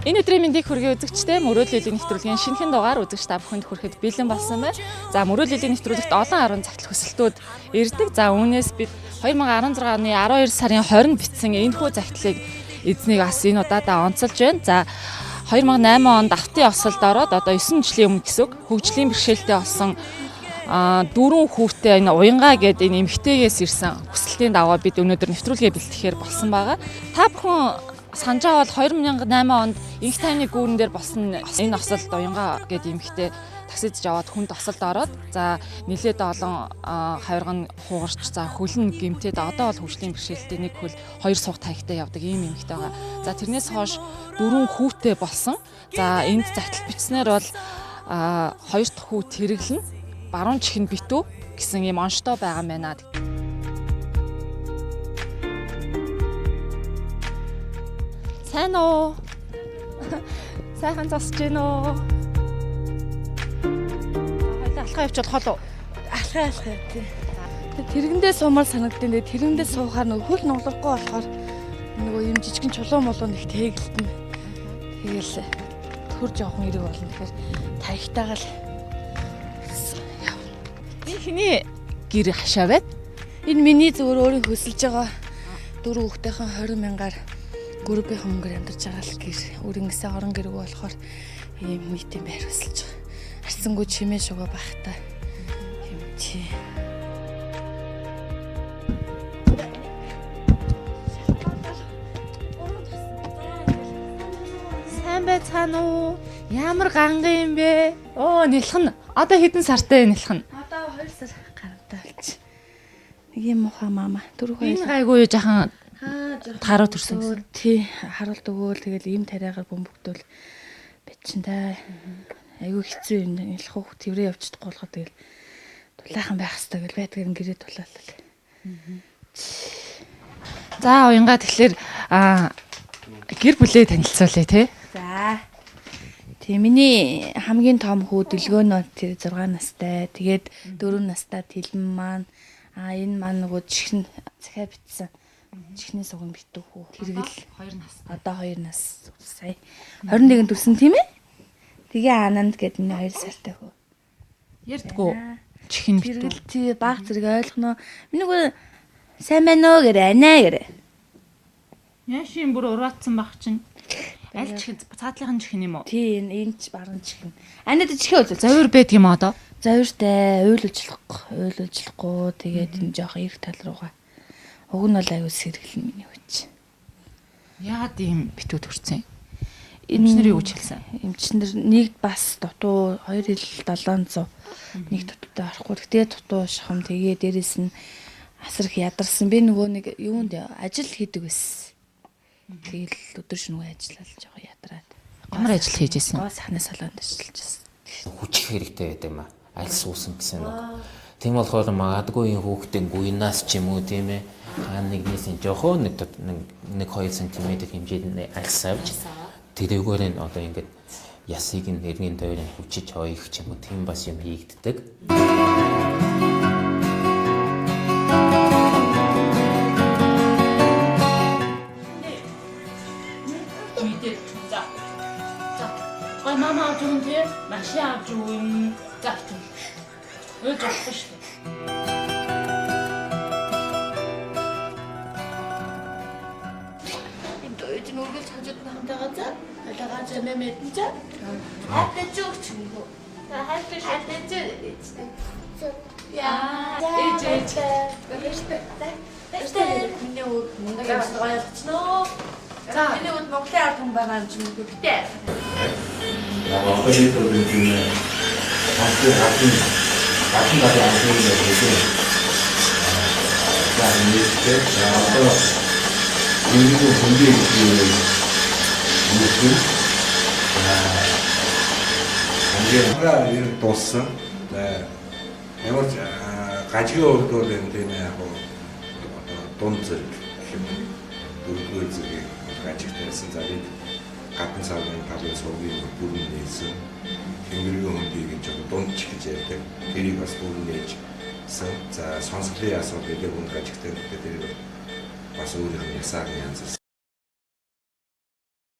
Энэ өдрийн мэндийг хүргэе үзэгчдээ мөрөөдлийн нэвтрүүлгийн шинэхэн дугаар үзэгч та бүхэнд хүрэхэд бэлэн болсон байна. За мөрөөдлийн нэвтрүүлэгт олон арван захидал хүсэлтүүд ирдэг. За үүнээс бид 2016 оны 12 сарын 20-нд бичсэн энэхүү захидлыг эзнийг бас энэ удаадаа онцолж байна. За 2008 онд автын осолд ороод одоо 9 жилийн өмнө гэсэн хөгжлийн бэрхшээлтэй болсон дөрвөн хүүтэй энэ уянгаа гэдэг энэ эмэгтэйгээс ирсэн хүсэлтийн дагуу бид өнөөдөр нэвтрүүлгээ бэлтгэхээр болсон байгаа. Та бүхэн санаж байгаа бол 2008 онд инх тайвны гүүрэн дээр болсон энэ осолд уянгаа гэдэг эмэгтэй таксидж аваад хүнд осолд ороод за нэлээд олон хавирган хугарч за хөлн гэмтээд одоо бол хөгжлийн бэрхшээлтэй нэг хөл хоёр суг таягтай явдаг ийм эмэгтэй байгаа. За тэрнээс хойш дөрвөн хүүтэй болсон. За энд захидал бичснээр бол хоёр дахь хүү тэргэлэн баруун чихэнд битүү гэсэн ийм онцтой байгаа юм байна. Сайн уу? Сайхан зогсож байна уу? Хоёлаа алхаа явуул хол уу? Алхаа тий. Тэргэндээ суумаар санагдсан. Тэргэндээ суухаар нөгөө хөл нуглахгүй болохоор нөгөө юм жижигэн чулуун молоо нэг тэгэлтэн. Тэгээл төр жоохон ирэг болно. Тэгэхээр таягтайгаа л Хиний гэр хашаа байд? Энэ миний зөвөр өөрийн хөсөлж байгаа 4 хүүхдийнхэн 20 мянгаар группийн хөнгөр амьдарч байгаа л гэр өөрөнгөсөө орон гэрэг болохоор ийм нийтийн байр хөсөлж байгаа. Арцсангүй чимээ шугаа бахтай юм чи. Сайн байцгаана уу? Ямар ганган юм бэ? Оо нэлхэн. Одоо хэдэн сартай нэлхэн? Одоо 2 сар гарантай болчих. Нэг юм ухаа мама. Дөрөв энэ гайгүй жахан таруу төрсөн гэсэн. Тий, харуулт өгөөл тэгэл ийм тариагаар бөмбөгдөл бичин та. Айгүй хэцүү юм. Ялах уу тэрээ явчихдаг болохоо тэгэл дулаахан байх хэрэгтэй гэл байдаг юм гэрээ тулаалал. За уянга тэгэхээр гэр бүлээ танилцуулъя тий. За. Тий миний хамгийн том хүү Дэлгөөнөө тэр 6 настай. Тэгээд 4 настай Тэлэн маань энэ маань нөгөө чихэн захиа битсэн. Чихний суган битүү хүү. Тэргэл 2 нас. Одоо 2 нас сая. 21-нд төрсөн тийм ээ? Тэгээ Ананд гэдэг миний 2 сартай хүү. Ярдгүү. Чихэн битүү. Тэргэл тий баг зэрэг ойлгоно. Миний хүү сайн байна уу гэрэ анаа гэрэ. Яшин бүр ураацсан баг чинь. Аль чихэн цаатлынхан чихэн юм уу? Тий энэ ч баруун чихэн. Анаад чихээ үзэл. Завир байдаг юм одоо. Завиртай уйлуулжлахгүй тэгээд энэ жоох эрг тал руугаа. Уг нь бол аюу сэргэлэн миний хүч. Яагаад ийм битүү төрсэн? Эмчнэрийг үуч хэлсэн. Эмчнэр нэг бас дутуу 2700 нэг дутуутай орохгүй. Тэгээд дутуу шахам тэгээ дээрэс нь асар их ядарсан. Би нөгөө нэг юунд ажил хийдэг байсан. Тэгэл өдөр шөнөгүй ажиллаад жоохон ядраад. Ямар ажил хийжсэн? Гоо сахны салонд ажиллаж байсан. Хүчих хэрэгтэй байдаг юм аа. Аль суусан гэсэн үг. Тийм болохоор магадгүй энэ хүүхдийн гуйнаас ч юм уу тийм ээ. Нэгнээс жоохон нэг 2 см хэмжээний альс авч тэрүүгээр нь одоо ингээд ясыг нь нэргийн тойрон хүчиж хоёх ч юм уу тийм бас юм хийгддэг. Мама авч өгөн тий? Машин авч өгөн. За тийм. Өө жахгүй шүү дээ. Энэ дөрөв нүргэл хажууд хамтагаа за. Алгаа за мэмэд за. Хатаж өгч юм уу? Хатаж яа. Ээж. Тэстэ. Миний үг мундаг явуулгаа ялцноо. За миний үг Монголын ард хүн байгаа юм чинь үгтэй. 어떤 일도 요즘에 같은 가지 안 쓰는 게 되게 자 이제 어떤 인구 분쟁 무슨 이제 하나 일 뒀어. 네. 내가 가지고 올 거는 되냐고 돈들 그거지 가지고 있는 자리 같은 사람은 가면 속이 부분이 있어. 행그리고 흔들기 좀 돈치기제 때 그리고 부분이 있어. 자 선수들이야서 되게 뭔가 직접 그들이 와서 우리 한번 싸게 앉았어.